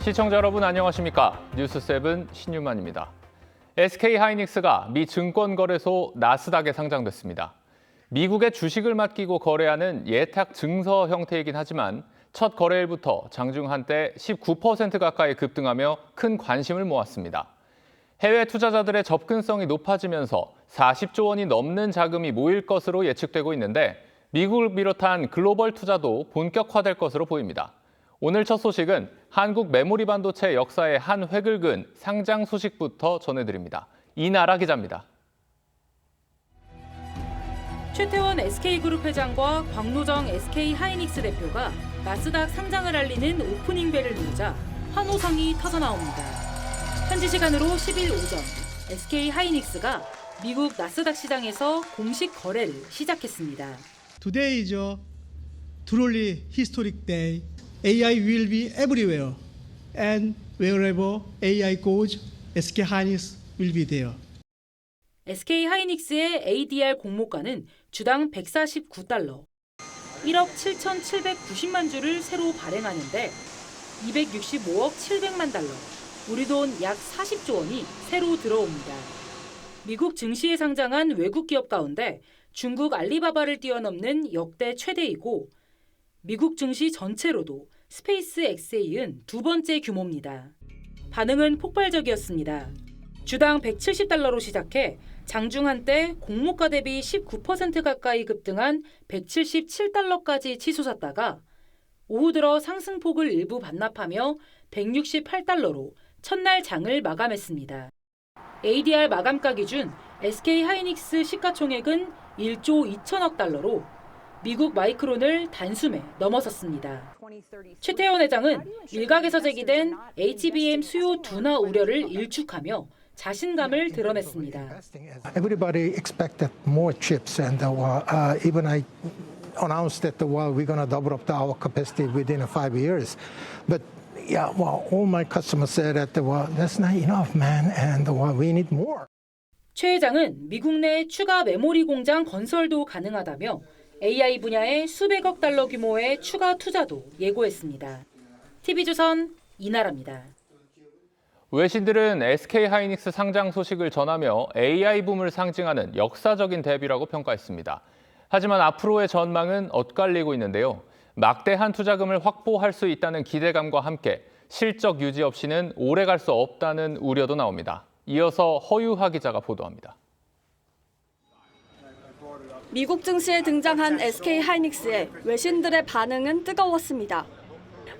시청자 여러분 안녕하십니까? 뉴스7 신유만입니다. SK하이닉스가 미 증권거래소 나스닥에 상장됐습니다. 미국의 주식을 맡기고 거래하는 예탁 증서 형태이긴 하지만 첫 거래일부터 장중 한때 19% 가까이 급등하며 큰 관심을 모았습니다. 해외 투자자들의 접근성이 높아지면서 40조 원이 넘는 자금이 모일 것으로 예측되고 있는데 미국을 비롯한 글로벌 투자도 본격화될 것으로 보입니다. 오늘 첫 소식은 한국 메모리 반도체 역사의 한 획을 그은 상장 소식부터 전해드립니다. 이나라 기자입니다. 최태원 SK그룹 회장과 광노정 SK하이닉스 대표가 나스닥 상장을 알리는 오프닝 벨을 누르자 환호성이 터져나옵니다. 현지 시간으로 10일 오전 SK하이닉스가 미국 나스닥 시장에서 공식 거래를 시작했습니다. Today is a truly historic day. AI will be everywhere, and wherever AI goes, SK Hynix will be there. SK하이닉스의 ADR 공모가는 주당 149달러, 1억 7,790만 주를 새로 발행하는데 265억 700만 달러, 우리 돈 약 40조 원이 새로 들어옵니다. 미국 증시에 상장한 외국 기업 가운데 중국 알리바바를 뛰어넘는 역대 최대이고 미국 증시 전체로도 스페이스 X에 이은 두 번째 규모입니다. 반응은 폭발적이었습니다. 주당 170달러로 시작해 장중 한때 공모가 대비 19% 가까이 급등한 177달러까지 치솟았다가 오후 들어 상승폭을 일부 반납하며 168달러로 첫날 장을 마감했습니다. ADR 마감가 기준 SK하이닉스 시가총액은 1조 2천억 달러로 미국 마이크론을 단숨에 넘어섰습니다. 최태원 회장은 일각에서 제기된 HBM 수요 둔화 우려를 일축하며 자신감을 드러냈습니다. Everybody expected more chips, and even I announced that we're going to double up our capacity within 5 years. But yeah, all my customers said that that's not enough, man, and we need more. 최 회장은 미국 내 추가 메모리 공장 건설도 가능하다며 AI 분야에 수백억 달러 규모의 추가 투자도 예고했습니다. TV조선 이나라입니다. 외신들은 SK하이닉스 상장 소식을 전하며 AI 붐을 상징하는 역사적인 대비라고 평가했습니다. 하지만 앞으로의 전망은 엇갈리고 있는데요. 막대한 투자금을 확보할 수 있다는 기대감과 함께 실적 유지 없이는 오래 갈 수 없다는 우려도 나옵니다. 이어서 허유하 기자가 보도합니다. 미국 증시에 등장한 SK하이닉스에 외신들의 반응은 뜨거웠습니다.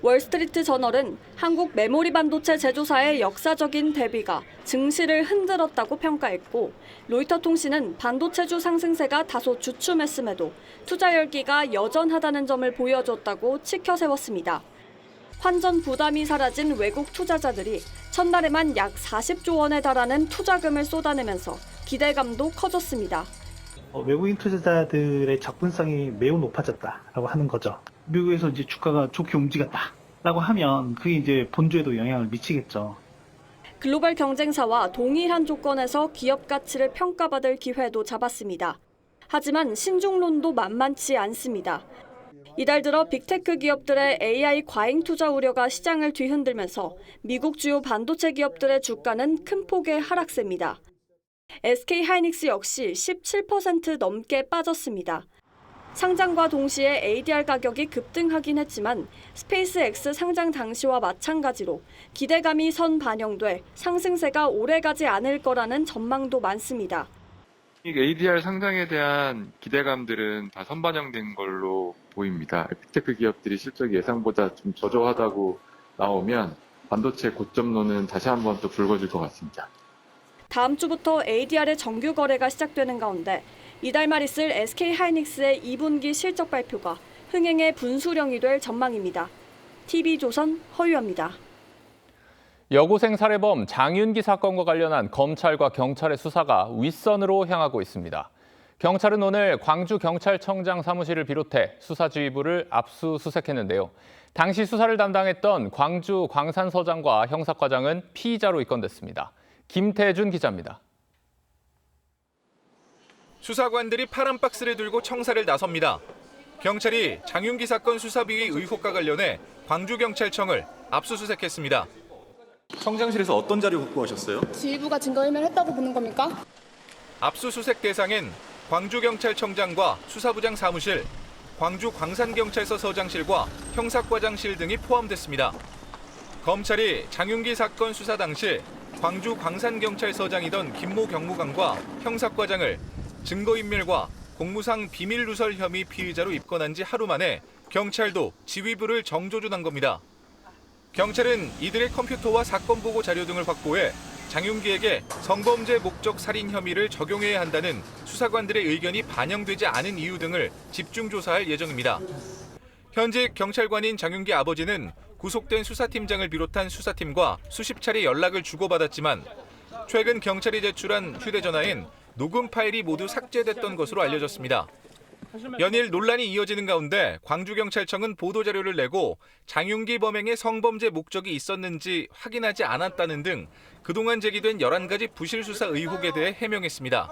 월스트리트 저널은 한국 메모리 반도체 제조사의 역사적인 대비가 증시를 흔들었다고 평가했고 로이터 통신은 반도체주 상승세가 다소 주춤했음에도 투자 열기가 여전하다는 점을 보여줬다고 치켜세웠습니다. 환전 부담이 사라진 외국 투자자들이 첫날에만 약 40조 원에 달하는 투자금을 쏟아내면서 기대감도 커졌습니다. 외국인 투자자들의 접근성이 매우 높아졌다라고 하는 거죠. 미국에서 이제 주가가 좋게 움직였다라고 하면 그게 이제 본주에도 영향을 미치겠죠. 글로벌 경쟁사와 동일한 조건에서 기업 가치를 평가받을 기회도 잡았습니다. 하지만 신중론도 만만치 않습니다. 이달 들어 빅테크 기업들의 AI 과잉 투자 우려가 시장을 뒤흔들면서 미국 주요 반도체 기업들의 주가는 큰 폭의 하락세입니다. SK하이닉스 역시 17% 넘게 빠졌습니다. 상장과 동시에 ADR 가격이 급등하긴 했지만 스페이스 X 상장 당시와 마찬가지로 기대감이 선 반영돼 상승세가 오래가지 않을 거라는 전망도 많습니다. ADR 상장에 대한 기대감들은 다 선반영된 걸로 보입니다. 빅테크 기업들이 실적이 예상보다 좀 저조하다고 나오면 반도체 고점론은 다시 한번 또 불거질 것 같습니다. 다음 주부터 ADR의 정규 거래가 시작되는 가운데 이달 말 있을 SK하이닉스의 2분기 실적 발표가 흥행의 분수령이 될 전망입니다. TV조선 허유합니다. 여고생 살해범 장윤기 사건과 관련한 검찰과 경찰의 수사가 윗선으로 향하고 있습니다. 경찰은 오늘 광주경찰청장 사무실을 비롯해 수사지휘부를 압수수색했는데요. 당시 수사를 담당했던 광주 광산서장과 형사과장은 피의자로 입건됐습니다. 김태준 기자입니다. 수사관들이 파란 박스를 들고 청사를 나섭니다. 경찰이 장윤기 사건 수사 비위 의혹과 관련해 광주경찰청을 압수수색했습니다. 청장실에서 어떤 자료 확보하셨어요? 지휘부가 증거인멸 했다고 보는 겁니까? 압수수색 대상엔 광주경찰청장과 수사부장 사무실, 광주 광산경찰서 서장실과 형사과장실 등이 포함됐습니다. 검찰이 장윤기 사건 수사 당시 광주 광산경찰서장이던 김모 경무관과 형사과장을 증거인멸과 공무상 비밀누설 혐의 피의자로 입건한 지 하루 만에 경찰도 지휘부를 정조준한 겁니다. 경찰은 이들의 컴퓨터와 사건 보고 자료 등을 확보해 장윤기에게 성범죄 목적 살인 혐의를 적용해야 한다는 수사관들의 의견이 반영되지 않은 이유 등을 집중 조사할 예정입니다. 현직 경찰관인 장윤기 아버지는 구속된 수사팀장을 비롯한 수사팀과 수십 차례 연락을 주고받았지만 최근 경찰이 제출한 휴대전화엔 녹음 파일이 모두 삭제됐던 것으로 알려졌습니다. 연일 논란이 이어지는 가운데 광주경찰청은 보도자료를 내고 장윤기 범행에 성범죄 목적이 있었는지 확인하지 않았다는 등 그동안 제기된 11가지 부실 수사 의혹에 대해 해명했습니다.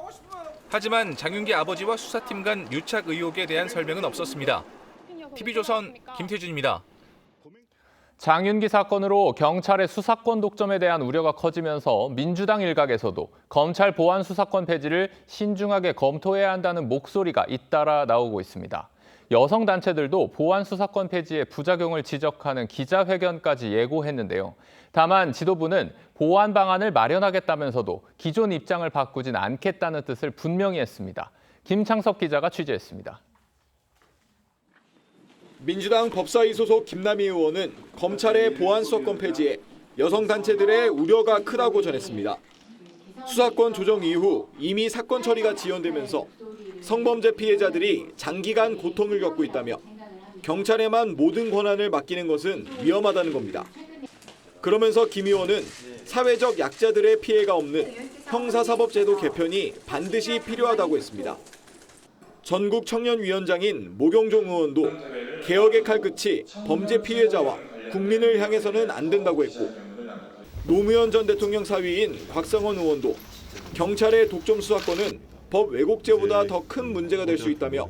하지만 장윤기 아버지와 수사팀 간 유착 의혹에 대한 설명은 없었습니다. TV조선 김태준입니다. 장윤기 사건으로 경찰의 수사권 독점에 대한 우려가 커지면서 민주당 일각에서도 검찰 보안 수사권 폐지를 신중하게 검토해야 한다는 목소리가 잇따라 나오고 있습니다. 여성 단체들도 보안 수사권 폐지의 부작용을 지적하는 기자회견까지 예고했는데요. 다만 지도부는 보완 방안을 마련하겠다면서도 기존 입장을 바꾸진 않겠다는 뜻을 분명히 했습니다. 김창섭 기자가 취재했습니다. 민주당 법사위 소속 김남희 의원은 검찰의 보안 수사권 폐지에 여성 단체들의 우려가 크다고 전했습니다. 수사권 조정 이후 이미 사건 처리가 지연되면서 성범죄 피해자들이 장기간 고통을 겪고 있다며 경찰에만 모든 권한을 맡기는 것은 위험하다는 겁니다. 그러면서 김 의원은 사회적 약자들의 피해가 없는 형사사법제도 개편이 반드시 필요하다고 했습니다. 전국 청년위원장인 모경종 의원도 개혁의 칼끝이 범죄 피해자와 국민을 향해서는 안 된다고 했고 노무현 전 대통령 사위인 곽상원 의원도 경찰의 독점 수사권은 법 왜곡죄보다 더 큰 문제가 될 수 있다며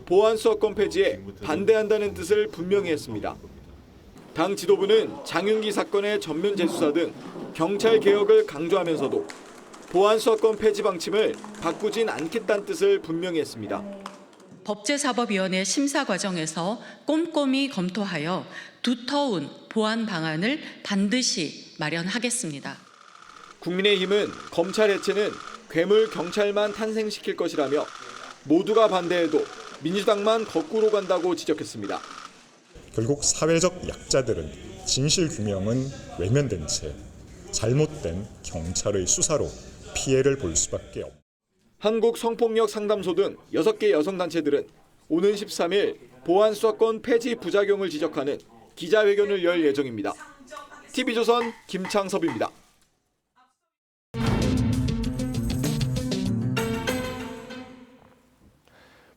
보안 수사권 폐지에 반대한다는 뜻을 분명히 했습니다. 당 지도부는 장윤기 사건의 전면 재수사 등 경찰 개혁을 강조하면서도 보안 수사권 폐지 방침을 바꾸진 않겠다는 뜻을 분명히 했습니다. 법제사법위원회 심사 과정에서 꼼꼼히 검토하여 두터운 보완 방안을 반드시 마련하겠습니다. 국민의힘은 검찰 해체는 괴물 경찰만 탄생시킬 것이라며 모두가 반대해도 민주당만 거꾸로 간다고 지적했습니다. 결국 사회적 약자들은 진실 규명은 외면된 채 잘못된 경찰의 수사로 피해를 볼 수밖에 없습니다. 한국 성폭력 상담소 등 6개 여성단체들은 오는 13일 보안 수사권 폐지 부작용을 지적하는 기자회견을 열 예정입니다. TV조선 김창섭입니다.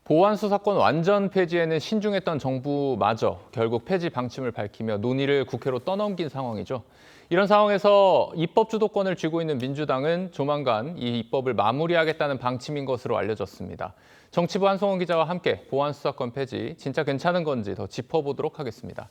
보안 수사권 완전 폐지에는 신중했던 정부마저 결국 폐지 방침을 밝히며 논의를 국회로 떠넘긴 상황이죠. 이런 상황에서 입법 주도권을 쥐고 있는 민주당은 조만간 이 입법을 마무리하겠다는 방침인 것으로 알려졌습니다. 정치부 한송원 기자와 함께 보안 수사권 폐지 진짜 괜찮은 건지 더 짚어보도록 하겠습니다.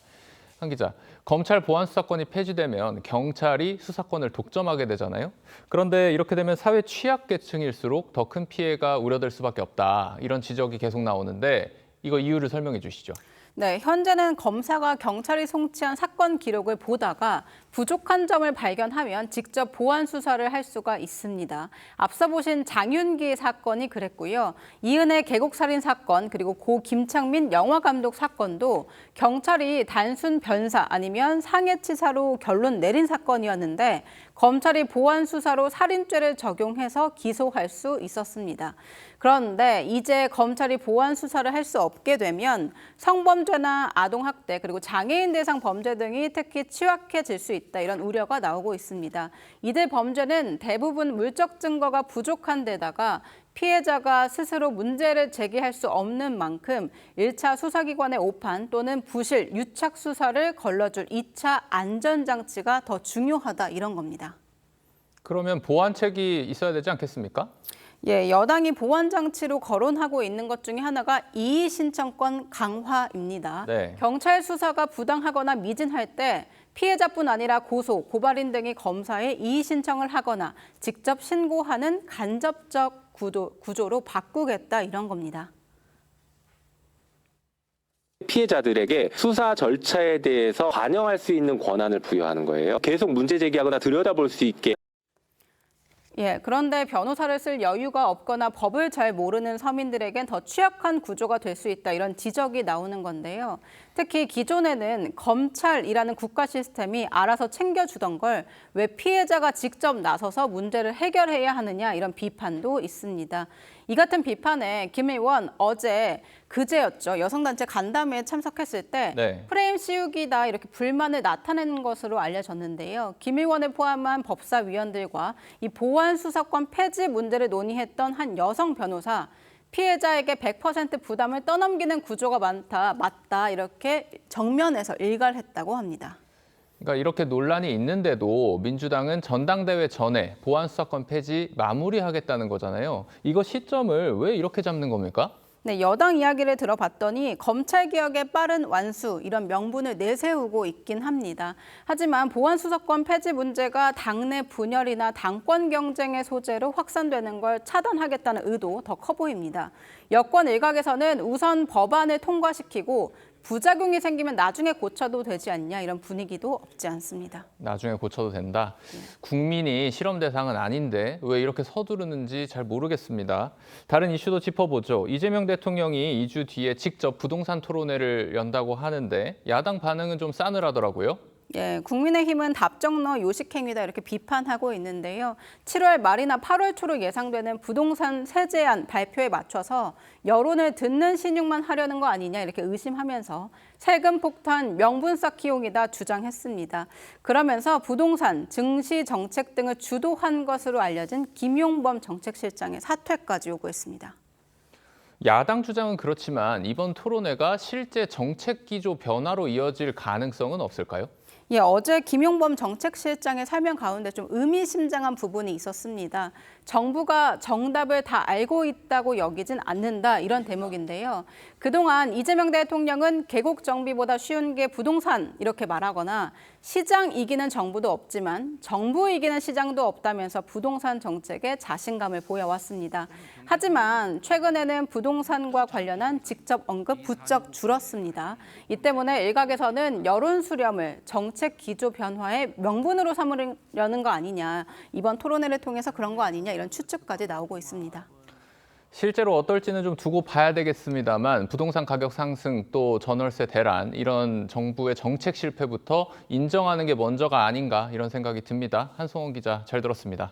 한 기자, 검찰 보안 수사권이 폐지되면 경찰이 수사권을 독점하게 되잖아요. 그런데 이렇게 되면 사회 취약계층일수록 더 큰 피해가 우려될 수밖에 없다. 이런 지적이 계속 나오는데 이거 이유를 설명해 주시죠. 네, 현재는 검사가 경찰이 송치한 사건 기록을 보다가 부족한 점을 발견하면 직접 보완 수사를 할 수가 있습니다. 앞서 보신 장윤기 사건이 그랬고요. 이은혜 계곡살인 사건 그리고 고 김창민 영화감독 사건도 경찰이 단순 변사 아니면 상해치사로 결론 내린 사건이었는데 검찰이 보완 수사로 살인죄를 적용해서 기소할 수 있었습니다. 그런데 이제 검찰이 보완 수사를 할 수 없게 되면 성범죄나 아동학대 그리고 장애인 대상 범죄 등이 특히 취약해질 수 있다 이런 우려가 나오고 있습니다. 이들 범죄는 대부분 물적 증거가 부족한 데다가 피해자가 스스로 문제를 제기할 수 없는 만큼 1차 수사기관의 오판 또는 부실, 유착 수사를 걸러줄 2차 안전장치가 더 중요하다 이런 겁니다. 그러면 보완책이 있어야 되지 않겠습니까? 예, 여당이 보완 장치로 거론하고 있는 것 중에 하나가 이의 신청권 강화입니다. 네. 경찰 수사가 부당하거나 미진할 때 피해자뿐 아니라 고소, 고발인 등이 검사에 이의 신청을 하거나 직접 신고하는 간접적 구조로 바꾸겠다 이런 겁니다. 피해자들에게 수사 절차에 대해서 반영할 수 있는 권한을 부여하는 거예요. 계속 문제 제기하거나 들여다볼 수 있게. 그런데 변호사를 쓸 여유가 없거나 법을 잘 모르는 서민들에겐 더 취약한 구조가 될 수 있다 이런 지적이 나오는 건데요. 특히 기존에는 검찰이라는 국가 시스템이 알아서 챙겨주던 걸 왜 피해자가 직접 나서서 문제를 해결해야 하느냐 이런 비판도 있습니다. 이 같은 비판에 김 의원 그제였죠. 여성단체 간담회에 참석했을 때 프레임 씌우기다 이렇게 불만을 나타내는 것으로 알려졌는데요. 김 의원을 포함한 법사위원들과 이 보안 수사권 폐지 문제를 논의했던 한 여성 변호사 피해자에게 100% 부담을 떠넘기는 구조가 맞다 이렇게 정면에서 일갈했다고 합니다. 그러니까 이렇게 논란이 있는데도 민주당은 전당대회 전에 보안수사권 폐지 마무리하겠다는 거잖아요. 이거 시점을 왜 이렇게 잡는 겁니까? 네, 여당 이야기를 들어봤더니 검찰개혁의 빠른 완수 이런 명분을 내세우고 있긴 합니다. 하지만 보안수사권 폐지 문제가 당내 분열이나 당권 경쟁의 소재로 확산되는 걸 차단하겠다는 의도 더 커 보입니다. 여권 일각에서는 우선 법안을 통과시키고 부작용이 생기면 나중에 고쳐도 되지 않냐 이런 분위기도 없지 않습니다. 나중에 고쳐도 된다. 국민이 실험 대상은 아닌데 왜 이렇게 서두르는지 잘 모르겠습니다. 다른 이슈도 짚어보죠. 이재명 대통령이 2주 뒤에 직접 부동산 토론회를 연다고 하는데 야당 반응은 좀 싸늘하더라고요. 국민의힘은 답정너 요식행위다 이렇게 비판하고 있는데요. 7월 말이나 8월 초로 예상되는 부동산 세제안 발표에 맞춰서 여론을 듣는 신용만 하려는 거 아니냐 이렇게 의심하면서 세금 폭탄 명분 쌓기용이다 주장했습니다. 그러면서 부동산, 증시 정책 등을 주도한 것으로 알려진 김용범 정책실장의 사퇴까지 요구했습니다. 야당 주장은 그렇지만 이번 토론회가 실제 정책 기조 변화로 이어질 가능성은 없을까요? 어제 김용범 정책실장의 설명 가운데 좀 의미심장한 부분이 있었습니다. 정부가 정답을 다 알고 있다고 여기진 않는다 이런 대목인데요. 그동안 이재명 대통령은 계곡 정비보다 쉬운 게 부동산 이렇게 말하거나 시장 이기는 정부도 없지만 정부 이기는 시장도 없다면서 부동산 정책에 자신감을 보여왔습니다. 하지만 최근에는 부동산과 관련한 직접 언급 부쩍 줄었습니다. 이 때문에 일각에서는 여론 수렴을 정책 기조 변화의 명분으로 삼으려는 거 아니냐, 이번 토론회를 통해서 그런 거 아니냐 이런 추측까지 나오고 있습니다. 실제로 어떨지는 좀 두고 봐야 되겠습니다만 부동산 가격 상승 또 전월세 대란 이런 정부의 정책 실패부터 인정하는 게 먼저가 아닌가 이런 생각이 듭니다. 한송원 기자 잘 들었습니다.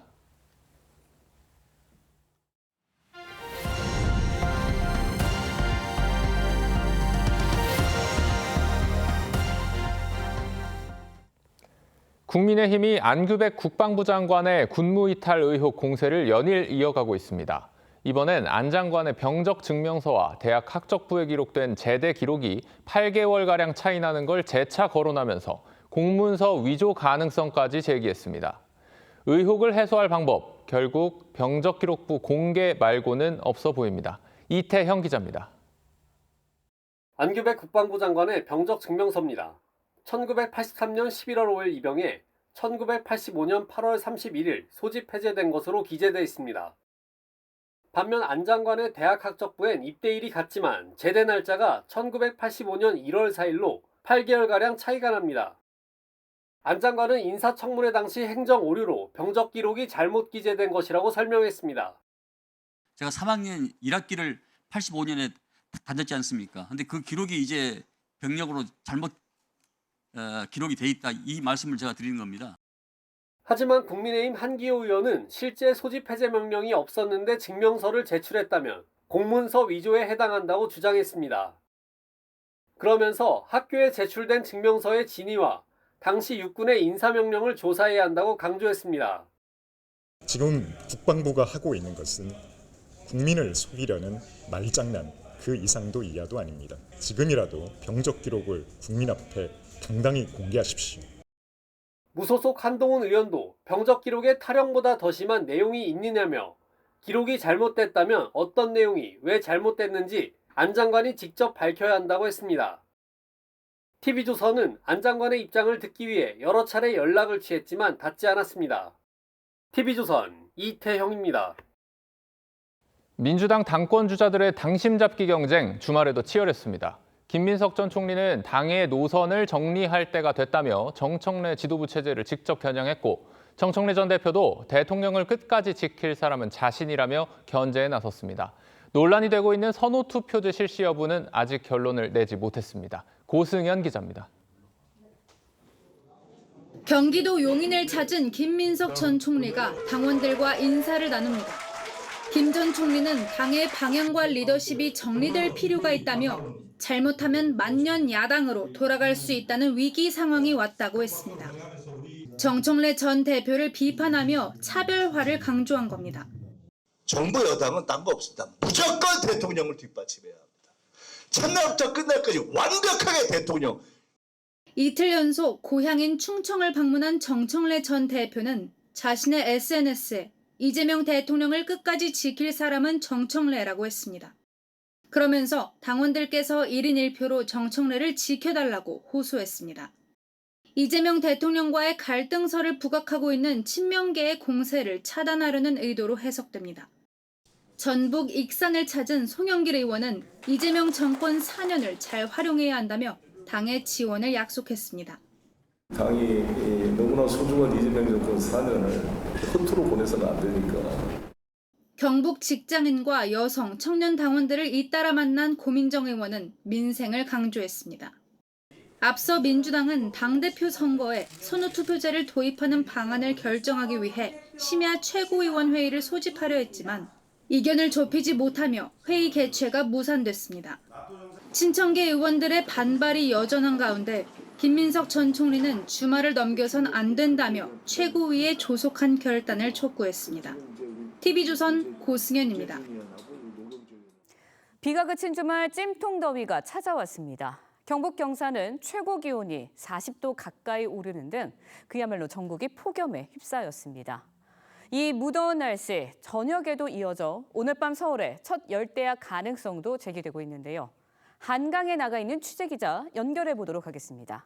국민의힘이 안규백 국방부 장관의 군무이탈 의혹 공세를 연일 이어가고 있습니다. 이번엔 안 장관의 병적 증명서와 대학 학적부에 기록된 제대 기록이 8개월가량 차이 나는 걸 재차 거론하면서 공문서 위조 가능성까지 제기했습니다. 의혹을 해소할 방법, 결국 병적 기록부 공개 말고는 없어 보입니다. 이태형 기자입니다. 안규백 국방부 장관의 병적 증명서입니다. 1983년 11월 5일 입영해 1985년 8월 31일 소집 해제된 것으로 기재돼 있습니다. 반면 안 장관의 대학 학적부엔 입대일이 같지만 제대 날짜가 1985년 1월 4일로 8개월가량 차이가 납니다. 안 장관은 인사청문회 당시 행정 오류로 병적 기록이 잘못 기재된 것이라고 설명했습니다. 제가 3학년 1학기를 85년에 다녔지 않습니까? 근데 그 기록이 이제 병력으로 잘못 기록이 돼 있다, 이 말씀을 제가 드리는 겁니다. 하지만 국민의힘 한기호 의원은 실제 소집 해제 명령이 없었는데 증명서를 제출했다면 공문서 위조에 해당한다고 주장했습니다. 그러면서 학교에 제출된 증명서의 진위와 당시 육군의 인사명령을 조사해야 한다고 강조했습니다. 지금 국방부가 하고 있는 것은 국민을 속이려는 말장난 그 이상도 이하도 아닙니다. 지금이라도 병적 기록을 국민 앞에 당당히 공개하십시오. 무소속 한동훈 의원도 병적 기록에 타령보다 더 심한 내용이 있느냐며 기록이 잘못됐다면 어떤 내용이 왜 잘못됐는지 안 장관이 직접 밝혀야 한다고 했습니다. TV조선은 안 장관의 입장을 듣기 위해 여러 차례 연락을 취했지만 닿지 않았습니다. TV조선 이태형입니다. 민주당 당권 주자들의 당심 잡기 경쟁 주말에도 치열했습니다. 김민석 전 총리는 당의 노선을 정리할 때가 됐다며 정청래 지도부 체제를 직접 겨냥했고, 정청래 전 대표도 대통령을 끝까지 지킬 사람은 자신이라며 견제에 나섰습니다. 논란이 되고 있는 선호 투표제 실시 여부는 아직 결론을 내지 못했습니다. 고승현 기자입니다. 경기도 용인을 찾은 김민석 전 총리가 당원들과 인사를 나눕니다. 김 전 총리는 당의 방향과 리더십이 정리될 필요가 있다며 잘못하면 만년 야당으로 돌아갈 수 있다는 위기 상황이 왔다고 했습니다. 정청래 전 대표를 비판하며 차별화를 강조한 겁니다. 정부 여당은 딴 거 없습니다. 무조건 대통령을 뒷받침해야 합니다. 첫날부터 끝날까지 완벽하게 대통령. 이틀 연속 고향인 충청을 방문한 정청래 전 대표는 자신의 SNS에 이재명 대통령을 끝까지 지킬 사람은 정청래라고 했습니다. 그러면서 당원들께서 1인 1표로 정청래를 지켜달라고 호소했습니다. 이재명 대통령과의 갈등설을 부각하고 있는 친명계의 공세를 차단하려는 의도로 해석됩니다. 전북 익산을 찾은 송영길 의원은 이재명 정권 4년을 잘 활용해야 한다며 당의 지원을 약속했습니다. 당이 너무나 소중한 이재명 정권 4년을 허투루 보내서는 안 되니까. 경북 직장인과 여성, 청년 당원들을 잇따라 만난 고민정 의원은 민생을 강조했습니다. 앞서 민주당은 당대표 선거에 선호투표제를 도입하는 방안을 결정하기 위해 심야 최고위원회의를 소집하려 했지만 이견을 좁히지 못하며 회의 개최가 무산됐습니다. 친청계 의원들의 반발이 여전한 가운데 김민석 전 총리는 주말을 넘겨선 안 된다며 최고위에 조속한 결단을 촉구했습니다. TV조선 고승현입니다. 비가 그친 주말 찜통 더위가 찾아왔습니다. 경북 경산은 최고 기온이 40도 가까이 오르는 등 그야말로 전국이 폭염에 휩싸였습니다. 이 무더운 날씨 저녁에도 이어져 오늘 밤 서울에 첫 열대야 가능성도 제기되고 있는데요. 한강에 나가 있는 취재기자 연결해 보도록 하겠습니다.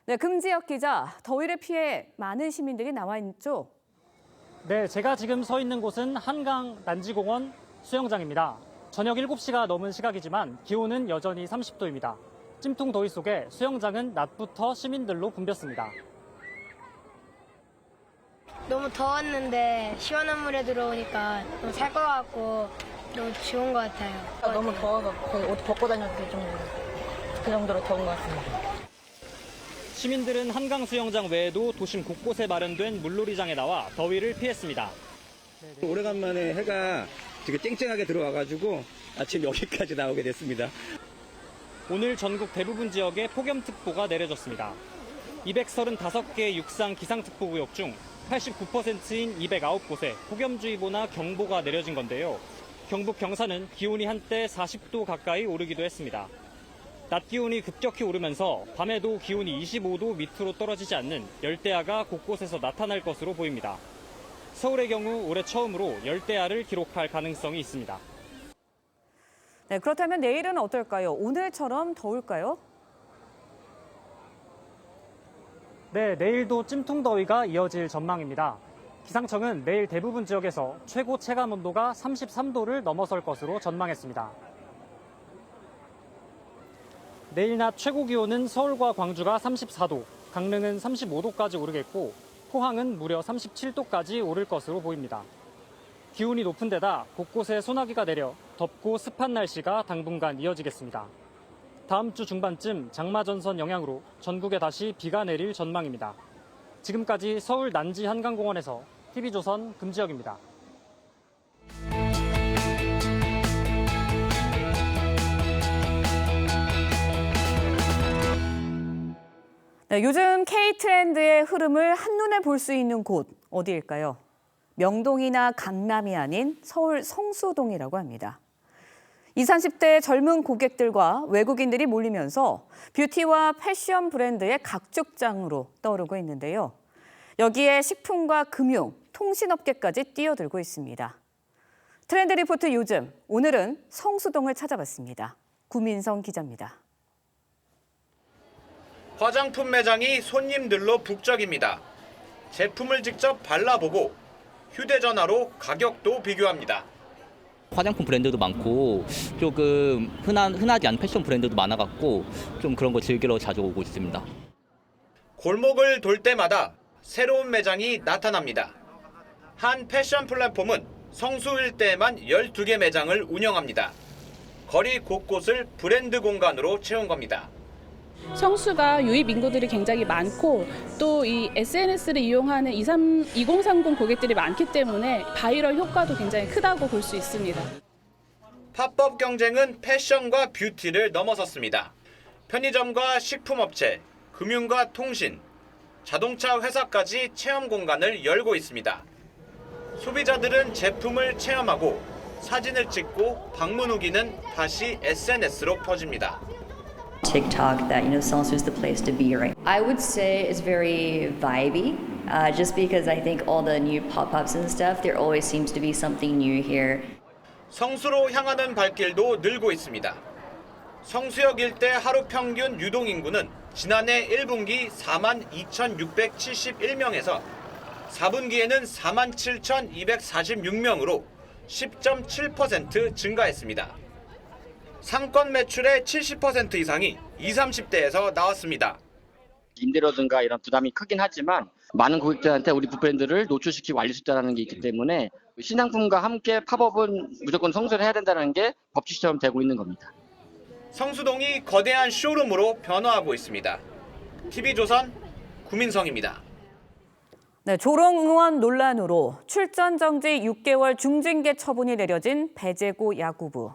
네, 금지혁 기자, 더위를 피해 많은 시민들이 나와 있죠? 네, 제가 지금 서 있는 곳은 한강 난지공원 수영장입니다. 저녁 7시가 넘은 시각이지만 기온은 여전히 30도입니다. 찜통 더위 속에 수영장은 낮부터 시민들로 붐볐습니다. 너무 더웠는데 시원한 물에 들어오니까 너무 살 것 같고 너무 좋은 것 같아요. 너무 더워서 거의 옷 벗고 다녀도 될 정도로 그 정도로 더운 것 같습니다. 시민들은 한강 수영장 외에도 도심 곳곳에 마련된 물놀이장에 나와 더위를 피했습니다. 오래간만에 해가 되게 쨍쨍하게 들어와가지고 아침 여기까지 나오게 됐습니다. 오늘 전국 대부분 지역에 폭염특보가 내려졌습니다. 235개 육상 기상특보구역 중 89%인 209곳에 폭염주의보나 경보가 내려진 건데요. 경북 경산은 기온이 한때 40도 가까이 오르기도 했습니다. 낮 기온이 급격히 오르면서 밤에도 기온이 25도 밑으로 떨어지지 않는 열대야가 곳곳에서 나타날 것으로 보입니다. 서울의 경우 올해 처음으로 열대야를 기록할 가능성이 있습니다. 네, 그렇다면 내일은 어떨까요? 오늘처럼 더울까요? 네, 내일도 찜통더위가 이어질 전망입니다. 기상청은 내일 대부분 지역에서 최고 체감 온도가 33도를 넘어설 것으로 전망했습니다. 내일 낮 최고 기온은 서울과 광주가 34도, 강릉은 35도까지 오르겠고 포항은 무려 37도까지 오를 것으로 보입니다. 기온이 높은 데다 곳곳에 소나기가 내려 덥고 습한 날씨가 당분간 이어지겠습니다. 다음 주 중반쯤 장마전선 영향으로 전국에 다시 비가 내릴 전망입니다. 지금까지 서울 난지 한강공원에서 TV조선 금지혁입니다. 네, 요즘 K-트렌드의 흐름을 한눈에 볼 수 있는 곳 어디일까요? 명동이나 강남이 아닌 서울 성수동이라고 합니다. 20, 30대 젊은 고객들과 외국인들이 몰리면서 뷰티와 패션 브랜드의 각축장으로 떠오르고 있는데요. 여기에 식품과 금융, 통신업계까지 뛰어들고 있습니다. 트렌드 리포트 요즘, 오늘은 성수동을 찾아봤습니다. 구민성 기자입니다. 화장품 매장이 손님들로 북적입니다. 제품을 직접 발라보고 휴대전화로 가격도 비교합니다. 화장품 브랜드도 많고 조금 흔하지 않은 패션 브랜드도 많아갖고 좀 그런 거 즐기러 자주 오고 있습니다. 골목을 돌 때마다 새로운 매장이 나타납니다. 한 패션 플랫폼은 성수일 때에만 12개 매장을 운영합니다. 거리 곳곳을 브랜드 공간으로 채운 겁니다. 성수가 유입 인구들이 굉장히 많고 또 이 SNS를 이용하는 2030 고객들이 많기 때문에 바이럴 효과도 굉장히 크다고 볼 수 있습니다. 팝업 경쟁은 패션과 뷰티를 넘어섰습니다. 편의점과 식품업체, 금융과 통신, 자동차 회사까지 체험 공간을 열고 있습니다. 소비자들은 제품을 체험하고 사진을 찍고 방문 후기는 다시 SNS로 퍼집니다. TikTok that Sansu is the place to be right. I would say it's very vibey, just because I think all the new pop-ups and stuff, there always seems to be something new here. 성수로 향하는 발길도 늘고 있습니다. 성수역 일대 하루 평균 유동 인구는 지난해 1분기 42,671명에서 4분기에는 47,246명으로 10.7% 증가했습니다. 상권 매출의 70% 이상이 20, 30대에서 나왔습니다. 임대료든가 이런 부담이 크긴 하지만 많은 고객들한테 우리 브랜드를 노출시키고 알릴 수 있다는 게 있기 때문에 신상품과 함께 팝업은 무조건 성수를 해야 된다는 게 법칙처럼 되고 있는 겁니다. 성수동이 거대한 쇼룸으로 변화하고 있습니다. TV조선 구민성입니다. 네, 조롱 응원 논란으로 출전 정지 6개월 중징계 처분이 내려진 배제고 야구부.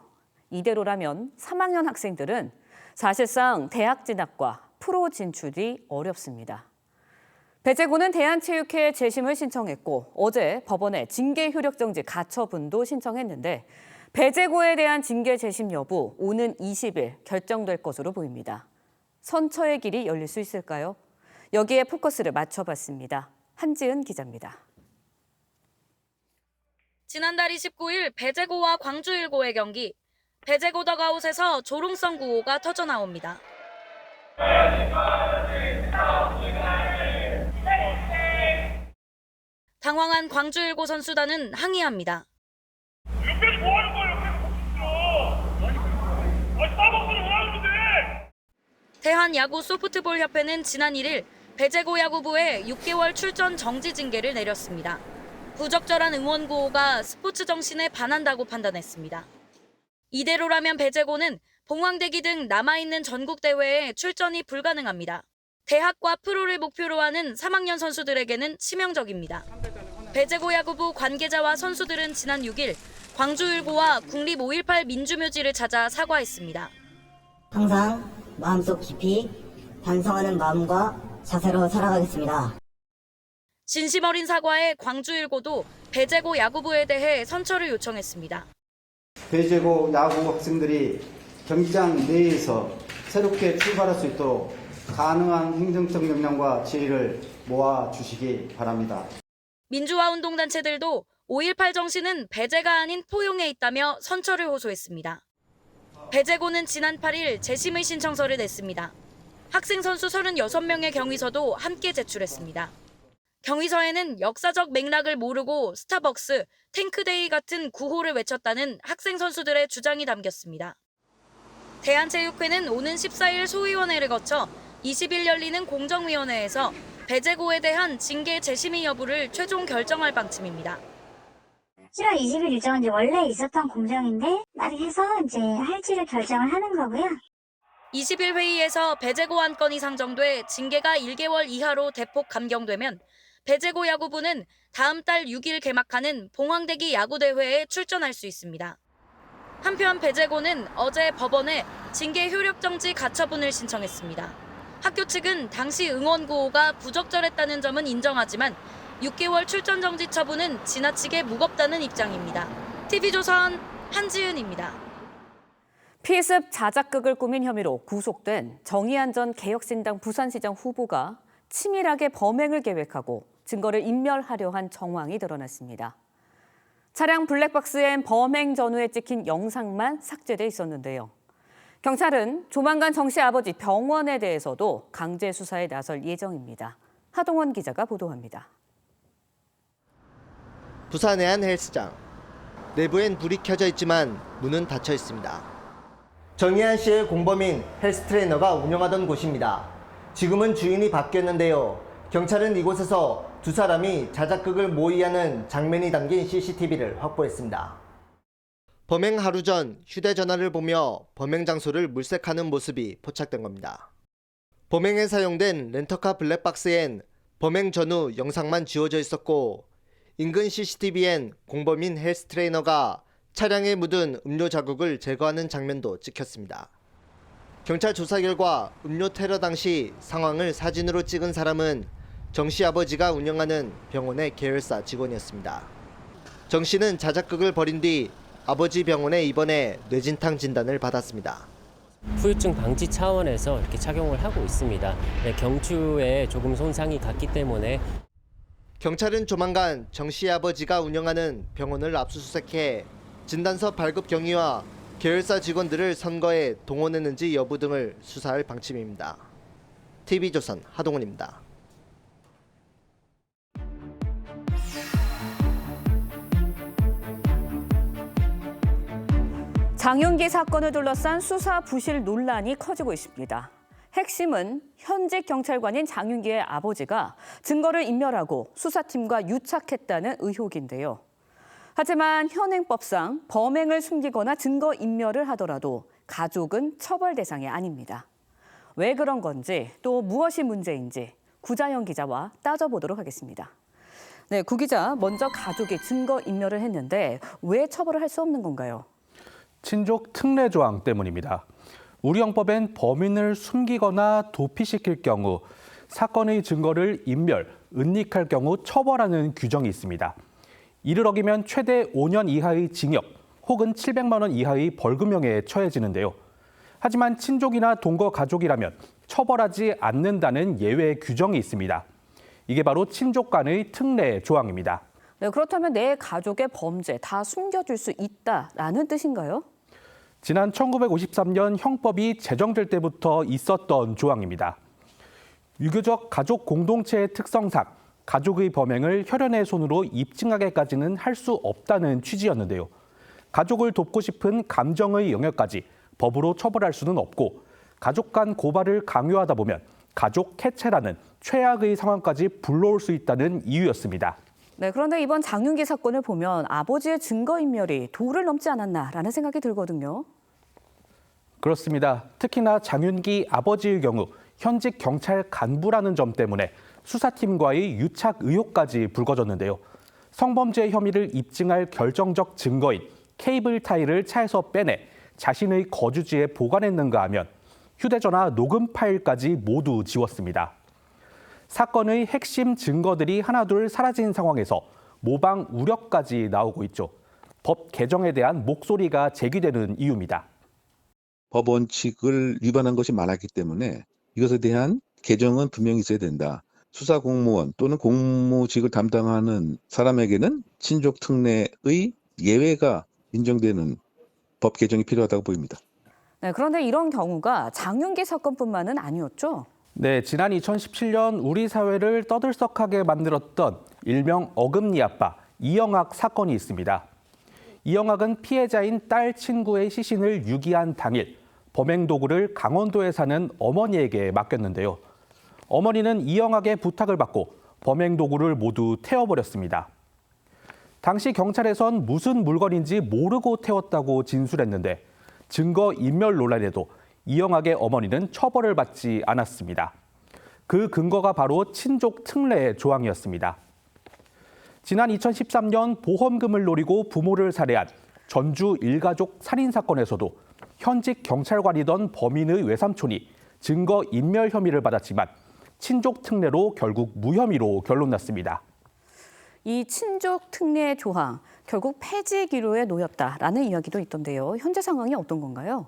이대로라면 3학년 학생들은 사실상 대학 진학과 프로 진출이 어렵습니다. 배제고는 대한체육회에 재심을 신청했고 어제 법원에 징계 효력 정지 가처분도 신청했는데 배제고에 대한 징계 재심 여부 오는 20일 결정될 것으로 보입니다. 선처의 길이 열릴 수 있을까요? 여기에 포커스를 맞춰봤습니다. 한지은 기자입니다. 지난달 29일 배제고와 광주일고의 경기. 배제고 더가웃에서 조롱성 구호가 터져나옵니다. 당황한 광주일고 선수단은 항의합니다. 대한야구 소프트볼협회는 지난 1일 배제고 야구부에 6개월 출전 정지 징계를 내렸습니다. 부적절한 응원 구호가 스포츠 정신에 반한다고 판단했습니다. 이대로라면 배제고는 봉황대기 등 남아있는 전국대회에 출전이 불가능합니다. 대학과 프로를 목표로 하는 3학년 선수들에게는 치명적입니다. 배제고 야구부 관계자와 선수들은 지난 6일 광주일고와 국립 5.18 민주묘지를 찾아 사과했습니다. 항상 마음속 깊이 반성하는 마음과 자세로 살아가겠습니다. 진심 어린 사과에 광주일고도 배제고 야구부에 대해 선처를 요청했습니다. 배제고 야구 학생들이 경기장 내에서 새롭게 출발할 수 있도록 가능한 행정적 역량과 지혜를 모아주시기 바랍니다. 민주화운동단체들도 5.18 정신은 배제가 아닌 포용에 있다며 선처를 호소했습니다. 배제고는 지난 8일 재심의 신청서를 냈습니다. 학생 선수 36명의 경위서도 함께 제출했습니다. 경위서에는 역사적 맥락을 모르고 스타벅스, 탱크데이 같은 구호를 외쳤다는 학생 선수들의 주장이 담겼습니다. 대한체육회는 오는 14일 소위원회를 거쳐 20일 열리는 공정위원회에서 배제고에 대한 징계 재심의 여부를 최종 결정할 방침입니다. 7월 20일 일정은 원래 있었던 공정인데 해서 이제 할지를 결정을 하는 거고요. 20일 회의에서 배제고 한 건이 상정돼 징계가 1개월 이하로 대폭 감경되면 배제고 야구부는 다음 달 6일 개막하는 봉황대기 야구대회에 출전할 수 있습니다. 한편 배제고는 어제 법원에 징계 효력 정지 가처분을 신청했습니다. 학교 측은 당시 응원 구호가 부적절했다는 점은 인정하지만 6개월 출전 정지 처분은 지나치게 무겁다는 입장입니다. TV조선 한지은입니다. 피습 자작극을 꾸민 혐의로 구속된 정의안 전 개혁신당 부산시장 후보가 치밀하게 범행을 계획하고 증거를 인멸하려 한 정황이 드러났습니다. 차량 블랙박스엔 범행 전후에 찍힌 영상만 삭제돼 있었는데요. 경찰은 조만간 정 씨 아버지 병원에 대해서도 강제 수사에 나설 예정입니다. 하동원 기자가 보도합니다. 부산의 한 헬스장. 내부엔 불이 켜져 있지만 문은 닫혀 있습니다. 정희안 씨의 공범인 헬스 트레이너가 운영하던 곳입니다. 지금은 주인이 바뀌었는데요. 경찰은 이곳에서 두 사람이 자작극을 모의하는 장면이 담긴 CCTV를 확보했습니다. 범행 하루 전 휴대전화를 보며 범행 장소를 물색하는 모습이 포착된 겁니다. 범행에 사용된 렌터카 블랙박스엔 범행 전후 영상만 지워져 있었고 인근 CCTV엔 공범인 헬스 트레이너가 차량에 묻은 음료 자국을 제거하는 장면도 찍혔습니다. 경찰 조사 결과 음료 테러 당시 상황을 사진으로 찍은 사람은 정 씨 아버지가 운영하는 병원의 계열사 직원이었습니다. 정 씨는 자작극을 벌인 뒤 아버지 병원에 입원해 뇌진탕 진단을 받았습니다. 후유증 방지 차원에서 이렇게 착용을 하고 있습니다. 경추에 조금 손상이 갔기 때문에 경찰은 조만간 정 씨 아버지가 운영하는 병원을 압수수색해 진단서 발급 경위와 계열사 직원들을 선거에 동원했는지 여부 등을 수사할 방침입니다. TV조선 하동훈입니다. 장윤기 사건을 둘러싼 수사 부실 논란이 커지고 있습니다. 핵심은 현직 경찰관인 장윤기의 아버지가 증거를 인멸하고 수사팀과 유착했다는 의혹인데요. 하지만 현행법상 범행을 숨기거나 증거 인멸을 하더라도 가족은 처벌 대상이 아닙니다. 왜 그런 건지 또 무엇이 문제인지 구자영 기자와 따져보도록 하겠습니다. 네, 구 기자, 먼저 가족이 증거 인멸을 했는데 왜 처벌을 할 수 없는 건가요? 친족 특례 조항 때문입니다. 우리 형법엔 범인을 숨기거나 도피시킬 경우 사건의 증거를 인멸, 은닉할 경우 처벌하는 규정이 있습니다. 이를 어기면 최대 5년 이하의 징역 혹은 700만 원 이하의 벌금형에 처해지는데요. 하지만 친족이나 동거 가족이라면 처벌하지 않는다는 예외 규정이 있습니다. 이게 바로 친족 간의 특례 조항입니다. 네, 그렇다면 내 가족의 범죄 다 숨겨줄 수 있다라는 뜻인가요? 지난 1953년 형법이 제정될 때부터 있었던 조항입니다. 유교적 가족 공동체의 특성상 가족의 범행을 혈연의 손으로 입증하게까지는 할 수 없다는 취지였는데요. 가족을 돕고 싶은 감정의 영역까지 법으로 처벌할 수는 없고 가족 간 고발을 강요하다 보면 가족 해체라는 최악의 상황까지 불러올 수 있다는 이유였습니다. 네, 그런데 이번 장윤기 사건을 보면 아버지의 증거인멸이 도를 넘지 않았나라는 생각이 들거든요. 그렇습니다. 특히나 장윤기 아버지의 경우 현직 경찰 간부라는 점 때문에 수사팀과의 유착 의혹까지 불거졌는데요. 성범죄 혐의를 입증할 결정적 증거인 케이블 타이를 차에서 빼내 자신의 거주지에 보관했는가 하면 휴대전화 녹음 파일까지 모두 지웠습니다. 사건의 핵심 증거들이 하나둘 사라진 상황에서 모방 우려까지 나오고 있죠. 법 개정에 대한 목소리가 제기되는 이유입니다. 법 원칙을 위반한 것이 많았기 때문에 이것에 대한 개정은 분명히 있어야 된다. 수사 공무원 또는 공무직을 담당하는 사람에게는 친족 특례의 예외가 인정되는 법 개정이 필요하다고 보입니다. 네, 그런데 이런 경우가 장윤기 사건뿐만은 아니었죠? 네, 지난 2017년 우리 사회를 떠들썩하게 만들었던 일명 어금니 아빠 이영학 사건이 있습니다. 이영학은 피해자인 딸 친구의 시신을 유기한 당일 범행 도구를 강원도에 사는 어머니에게 맡겼는데요. 어머니는 이영학의 부탁을 받고 범행 도구를 모두 태워버렸습니다. 당시 경찰에선 무슨 물건인지 모르고 태웠다고 진술했는데 증거 인멸 논란에도 이영학의 어머니는 처벌을 받지 않았습니다. 그 근거가 바로 친족 특례 조항이었습니다. 지난 2013년 보험금을 노리고 부모를 살해한 전주 일가족 살인 사건에서도 현직 경찰관이던 범인의 외삼촌이 증거 인멸 혐의를 받았지만 친족 특례로 결국 무혐의로 결론났습니다. 이 친족 특례 조항 결국 폐지 기로에 놓였다라는 이야기도 있던데요. 현재 상황이 어떤 건가요?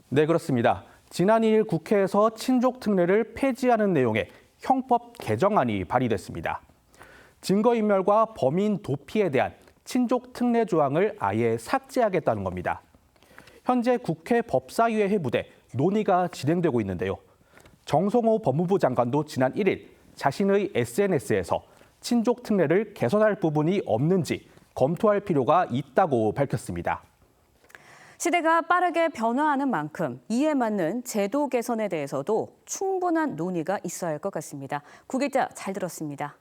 네, 그렇습니다. 지난 2일 국회에서 친족 특례를 폐지하는 내용의 형법 개정안이 발의됐습니다. 증거인멸과 범인 도피에 대한 친족 특례 조항을 아예 삭제하겠다는 겁니다. 현재 국회 법사위에 회부돼 논의가 진행되고 있는데요. 정성호 법무부 장관도 지난 1일 자신의 SNS에서 친족 특례를 개선할 부분이 없는지 검토할 필요가 있다고 밝혔습니다. 시대가 빠르게 변화하는 만큼 이에 맞는 제도 개선에 대해서도 충분한 논의가 있어야 할 것 같습니다. 구 기자 잘 들었습니다.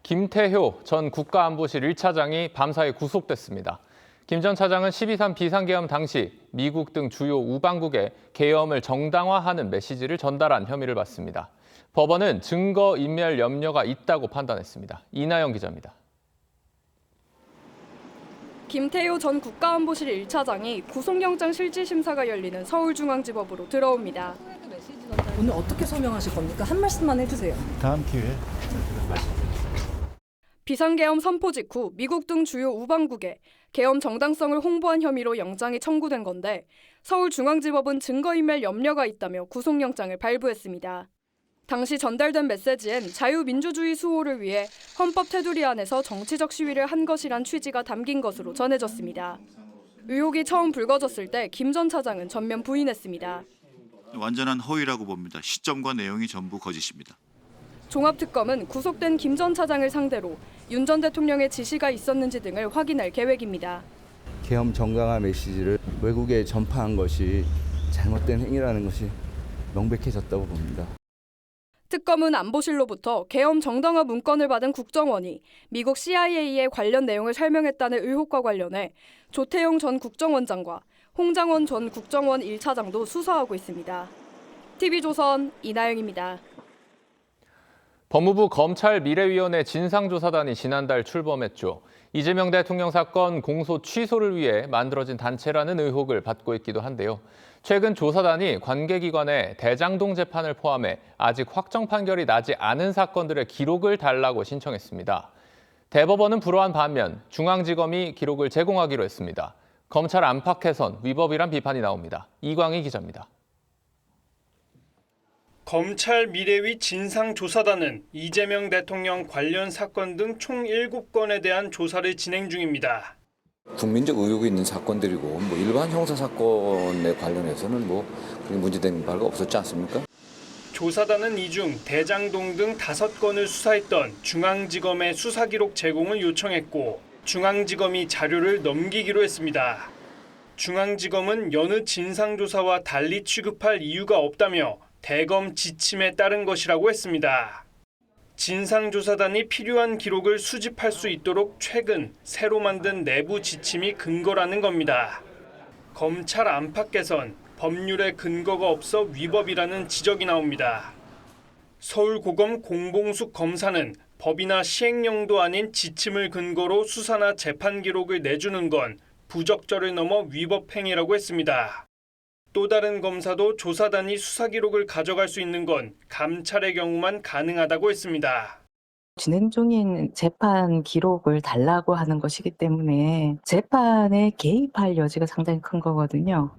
김태효 전 국가안보실 1차장이 밤사이 구속됐습니다. 김 전 차장은 12.3 비상계엄 당시 미국 등 주요 우방국에 계엄을 정당화하는 메시지를 전달한 혐의를 받습니다. 법원은 증거인멸 염려가 있다고 판단했습니다. 이나영 기자입니다. 김태효 전 국가안보실 1차장이 구속영장 실질심사가 열리는 서울중앙지법으로 들어옵니다. 오늘 어떻게 소명하실 겁니까? 한 말씀만 해주세요. 다음 기회에 비상계엄 선포 직후 미국 등 주요 우방국에 계엄 정당성을 홍보한 혐의로 영장이 청구된 건데 서울중앙지법은 증거인멸 염려가 있다며 구속영장을 발부했습니다. 당시 전달된 메시지엔 자유민주주의 수호를 위해 헌법 테두리 안에서 정치적 시위를 한 것이란 취지가 담긴 것으로 전해졌습니다. 의혹이 처음 불거졌을 때 김 전 차장은 전면 부인했습니다. 완전한 허위라고 봅니다. 시점과 내용이 전부 거짓입니다. 종합특검은 구속된 김 전 차장을 상대로 윤 전 대통령의 지시가 있었는지 등을 확인할 계획입니다. 계엄 정당화 메시지를 외국에 전파한 것이 잘못된 행위라는 것이 명백해졌다고 봅니다. 특검은 안보실로부터 계엄 정당화 문건을 받은 국정원이 미국 CIA의 관련 내용을 설명했다는 의혹과 관련해 조태용 전 국정원장과 홍장원 전 국정원 1차장도 수사하고 있습니다. TV조선 이나영입니다. 법무부 검찰미래위원회 진상조사단이 지난달 출범했죠. 이재명 대통령 사건 공소 취소를 위해 만들어진 단체라는 의혹을 받고 있기도 한데요. 최근 조사단이 관계기관에 대장동 재판을 포함해 아직 확정 판결이 나지 않은 사건들의 기록을 달라고 신청했습니다. 대법원은 불허한 반면 중앙지검이 기록을 제공하기로 했습니다. 검찰 안팎 개선, 위법이란 비판이 나옵니다. 이광희 기자입니다. 검찰미래위 진상조사단은 이재명 대통령 관련 사건 등 총 7건에 대한 조사를 진행 중입니다. 국민적 의혹이 있는 사건들이고 일반 형사 사건에 관련해서는 그게 문제된 바가 없었지 않습니까? 조사단은 이 중 대장동 등 5건을 수사했던 중앙지검의 수사 기록 제공을 요청했고 중앙지검이 자료를 넘기기로 했습니다. 중앙지검은 여느 진상조사와 달리 취급할 이유가 없다며 대검 지침에 따른 것이라고 했습니다. 진상조사단이 필요한 기록을 수집할 수 있도록 최근 새로 만든 내부 지침이 근거라는 겁니다. 검찰 안팎 개선, 법률에 근거가 없어 위법이라는 지적이 나옵니다. 서울고검 공봉숙 검사는 법이나 시행령도 아닌 지침을 근거로 수사나 재판 기록을 내주는 건 부적절을 넘어 위법 행위라고 했습니다. 또 다른 검사도 조사단이 수사 기록을 가져갈 수 있는 건 감찰의 경우만 가능하다고 했습니다. 진행 중인 재판 기록을 달라고 하는 것이기 때문에 재판에 개입할 여지가 상당히 큰 거거든요.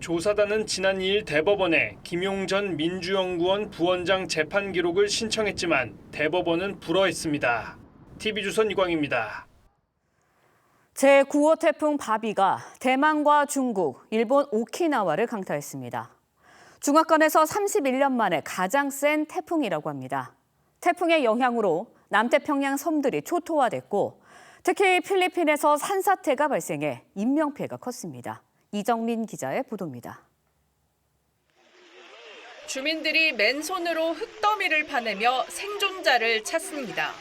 조사단은 지난 2일 대법원에 김용전 민주연구원 부원장 재판 기록을 신청했지만 대법원은 불허했습니다. TV조선 이광입니다. 제9호 태풍 바비가 대만과 중국, 일본 오키나와를 강타했습니다. 중화권에서 31년 만에 가장 센 태풍이라고 합니다. 태풍의 영향으로 남태평양 섬들이 초토화됐고 특히 필리핀에서 산사태가 발생해 인명피해가 컸습니다. 이정민 기자의 보도입니다. 주민들이 맨손으로 흙더미를 파내며 생존자를 찾습니다.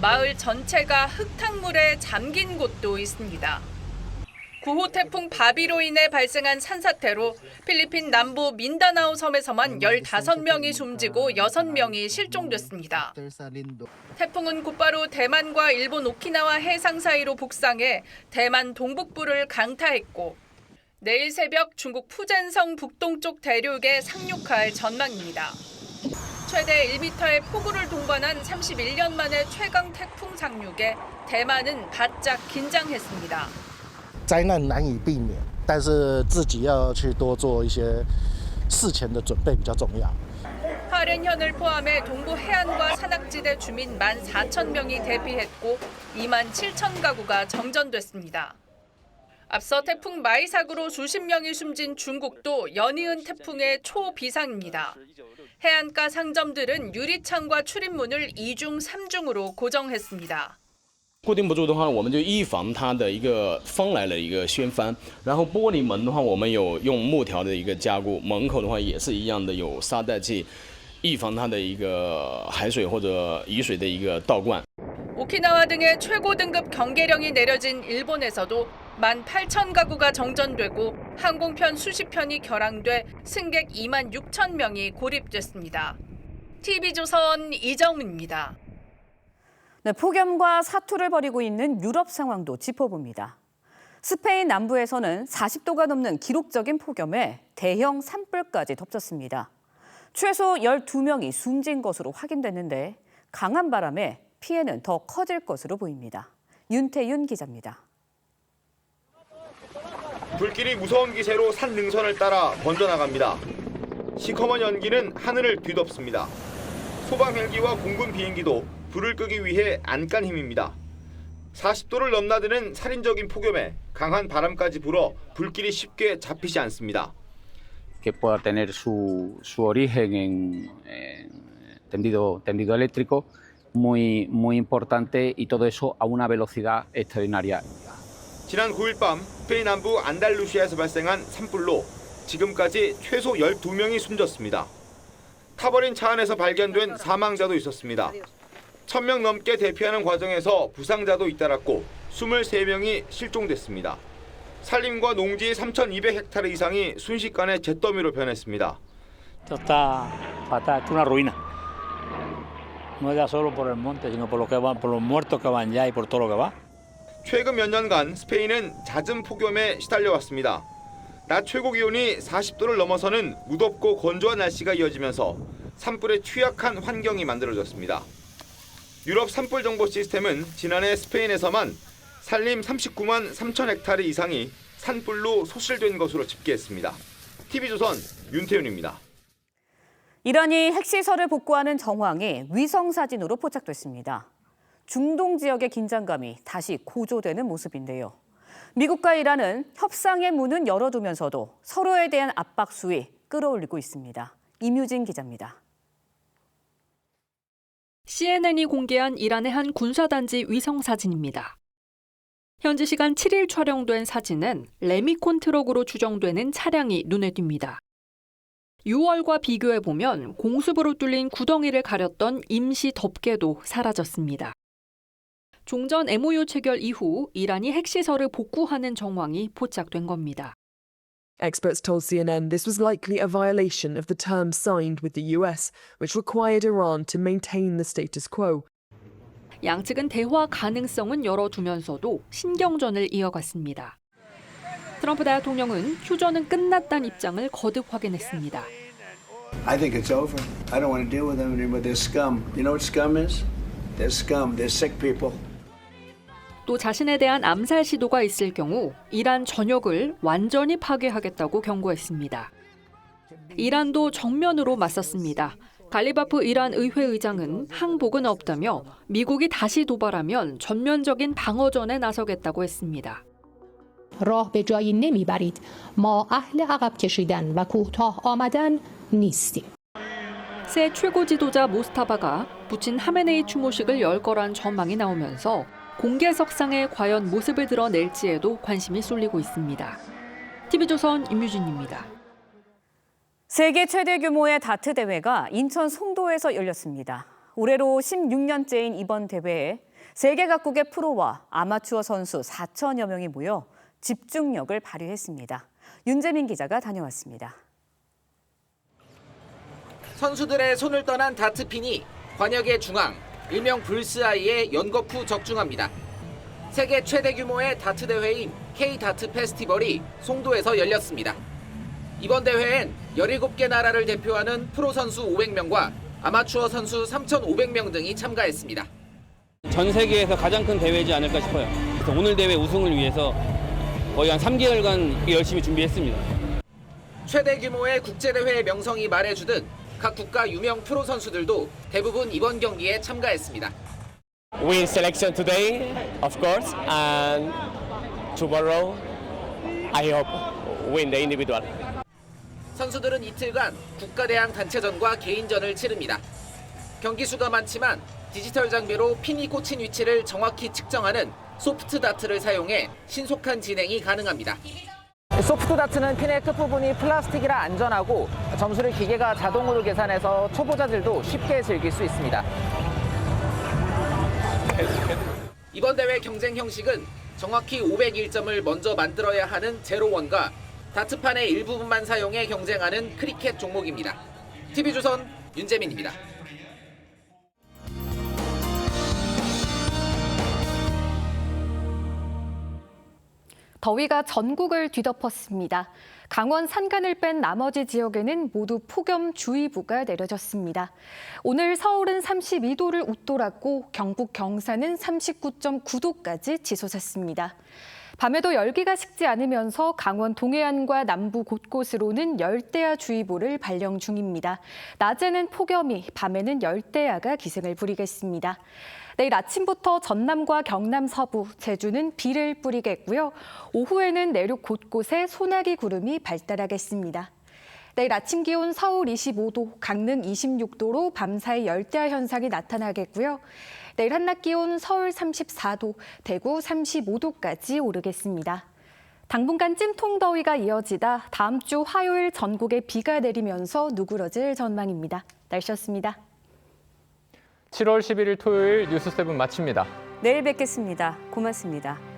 마을 전체가 흙탕물에 잠긴 곳도 있습니다. 9호 태풍 바비로 인해 발생한 산사태로 필리핀 남부 민다나오 섬에서만 15명이 숨지고 6명이 실종됐습니다. 태풍은 곧바로 대만과 일본 오키나와 해상 사이로 북상해 대만 동북부를 강타했고 내일 새벽 중국 푸젠성 북동쪽 대륙에 상륙할 전망입니다. 최대 1m의 폭우를 동반한 31년 만의 최강 태풍 상륙에 대만은 바짝 긴장했습니다. 灾难难以避免，但是自己要去多做一些事前的准备比较重要。 하렌현을 포함해 동부 해안과 산악지대 주민 14,000명이 대피했고 27,000가구가 정전됐습니다. 앞서 태풍 마이삭으로 수십 명이 숨진 중국도 연이은 태풍의 초비상입니다. 해안가 상점들은 유리창과 출입문을 2중, 3중으로 고정했습니다. 固定不住的话，我们就预防它的一个风来了一个掀翻。然后玻璃门的话，我们有用木条的一个加固，门口的话也是一样的有沙袋器，预防它的一个海水或者雨水的一个倒灌。 오키나와 등의 최고 등급 경계령이 내려진 일본에서도 18,000가구가 정전되고 항공편 수십 편이 결항돼 승객 26,000명이 고립됐습니다. TV조선 이정은입니다. 네, 폭염과 사투를 벌이고 있는 유럽 상황도 짚어봅니다. 스페인 남부에서는 40도가 넘는 기록적인 폭염에 대형 산불까지 덮쳤습니다. 최소 12명이 숨진 것으로 확인됐는데 강한 바람에 피해는 더 커질 것으로 보입니다. 윤태윤 기자입니다. 불길이 무서운 기세로 산 능선을 따라 번져나갑니다. 시커먼 연기는 하늘을 뒤덮습니다. 소방 헬기와 공군 비행기도 불을 끄기 위해 안간 힘입니다. 40도를 넘나드는 살인적인 폭염에 강한 바람까지 불어 불길이 쉽게 잡히지 않습니다. Que pueda tener su origen en tendido eléctrico muy importante y todo eso a una velocidad extraordinaria. 지난 9일 밤 스페인 남부 안달루시아에서 발생한 산불로 지금까지 최소 12명이 숨졌습니다. 타버린 차 안에서 발견된 사망자도 있었습니다. 1,000명 넘게 대피하는 과정에서 부상자도 잇따랐고 23명이 실종됐습니다. 산림과 농지 3,200헥타르 이상이 순식간에 잿더미로 변했습니다. Está fatal, es una ruina. No ya solo por el monte, sino por los muertos que van ya y por todo lo que va. 최근 몇 년간 스페인은 잦은 폭염에 시달려왔습니다. 낮 최고 기온이 40도를 넘어서는 무덥고 건조한 날씨가 이어지면서 산불에 취약한 환경이 만들어졌습니다. 유럽 산불 정보 시스템은 지난해 스페인에서만 산림 39만 3천 헥타르 이상이 산불로 소실된 것으로 집계했습니다. TV조선 윤태윤입니다. 이란이 핵시설을 복구하는 정황이 위성사진으로 포착됐습니다. 중동 지역의 긴장감이 다시 고조되는 모습인데요. 미국과 이란은 협상의 문은 열어두면서도 서로에 대한 압박 수위 끌어올리고 있습니다. 임유진 기자입니다. CNN이 공개한 이란의 한 군사단지 위성사진입니다. 현지 시간 7일 촬영된 사진은 레미콘 트럭으로 추정되는 차량이 눈에 띕니다. 6월과 비교해보면 공습으로 뚫린 구덩이를 가렸던 임시 덮개도 사라졌습니다. 종전 MOU 체결 이후 이란이 핵시설을 복구하는 정황이 포착된 겁니다. Experts told CNN this was likely a violation of the terms signed with the US, which required Iran to maintain the status quo. 양측은 대화 가능성은 열어두면서도 신경전을 이어갔습니다. 트럼프 대통령은 휴전은 끝났다는 입장을 거듭 확인했습니다. I think it's over. I don't want to deal with them anymore. They're scum. You know what scum is? They're scum. They're sick people. 또 자신에 대한 암살 시도가 있을 경우 이란 전역을 완전히 파괴하겠다고 경고했습니다. 이란도 정면으로 맞섰습니다. 갈리바프 이란 의회 의장은 항복은 없다며 미국이 다시 도발하면 전면적인 방어전에 나서겠다고 했습니다. راه به جایی نمیبرید. ما اهل عقب کشیدن و کوتاه آمدن نیستیم. 새 최고 지도자 모스타바가 부친 하메네이 추모식을 열 거란 전망이 나오면서 공개석상에 과연 모습을 드러낼지에도 관심이 쏠리고 있습니다. TV조선 임유진입니다. 세계 최대 규모의 다트 대회가 인천 송도에서 열렸습니다. 올해로 16년째인 이번 대회에 세계 각국의 프로와 아마추어 선수 4천여 명이 모여 집중력을 발휘했습니다. 윤재민 기자가 다녀왔습니다. 선수들의 손을 떠난 다트핀이 관역의 중앙, 일명 불스아이에 연거푸 적중합니다. 세계 최대 규모의 다트 대회인 K-다트 페스티벌이 송도에서 열렸습니다. 이번 대회엔 17개 나라를 대표하는 프로 선수 500명과 아마추어 선수 3,500명 등이 참가했습니다. 전 세계에서 가장 큰 대회이지 않을까 싶어요. 그래서 오늘 대회 우승을 위해서 거의 한 3개월간 열심히 준비했습니다. 최대 규모의 국제대회의 명성이 말해주듯 각 국가 유명 프로 선수들도 대부분 이번 경기에 참가했습니다. Win selection today, of course, and tomorrow I hope win the individual. 선수들은 이틀간 국가대항 단체전과 개인전을 치릅니다. 경기 수가 많지만 디지털 장비로 핀이 꽂힌 위치를 정확히 측정하는 소프트 다트를 사용해 신속한 진행이 가능합니다. 소프트 다트는 핀의 끝부분이 플라스틱이라 안전하고 점수를 기계가 자동으로 계산해서 초보자들도 쉽게 즐길 수 있습니다. 이번 대회 경쟁 형식은 정확히 501점을 먼저 만들어야 하는 제로원과 다트판의 일부분만 사용해 경쟁하는 크리켓 종목입니다. TV조선 윤재민입니다. 더위가 전국을 뒤덮었습니다. 강원 산간을 뺀 나머지 지역에는 모두 폭염주의보가 내려졌습니다. 오늘 서울은 32도를 웃돌았고 경북 경산은 39.9도까지 치솟았습니다. 밤에도 열기가 식지 않으면서 강원 동해안과 남부 곳곳으로는 열대야주의보를 발령 중입니다. 낮에는 폭염이, 밤에는 열대야가 기승을 부리겠습니다. 내일 아침부터 전남과 경남 서부, 제주는 비를 뿌리겠고요. 오후에는 내륙 곳곳에 소나기 구름이 발달하겠습니다. 내일 아침 기온 서울 25도, 강릉 26도로 밤사이 열대야 현상이 나타나겠고요. 내일 한낮 기온 서울 34도, 대구 35도까지 오르겠습니다. 당분간 찜통더위가 이어지다 다음 주 화요일 전국에 비가 내리면서 누그러질 전망입니다. 날씨였습니다. 7월 11일 토요일 뉴스7 마칩니다. 내일 뵙겠습니다. 고맙습니다.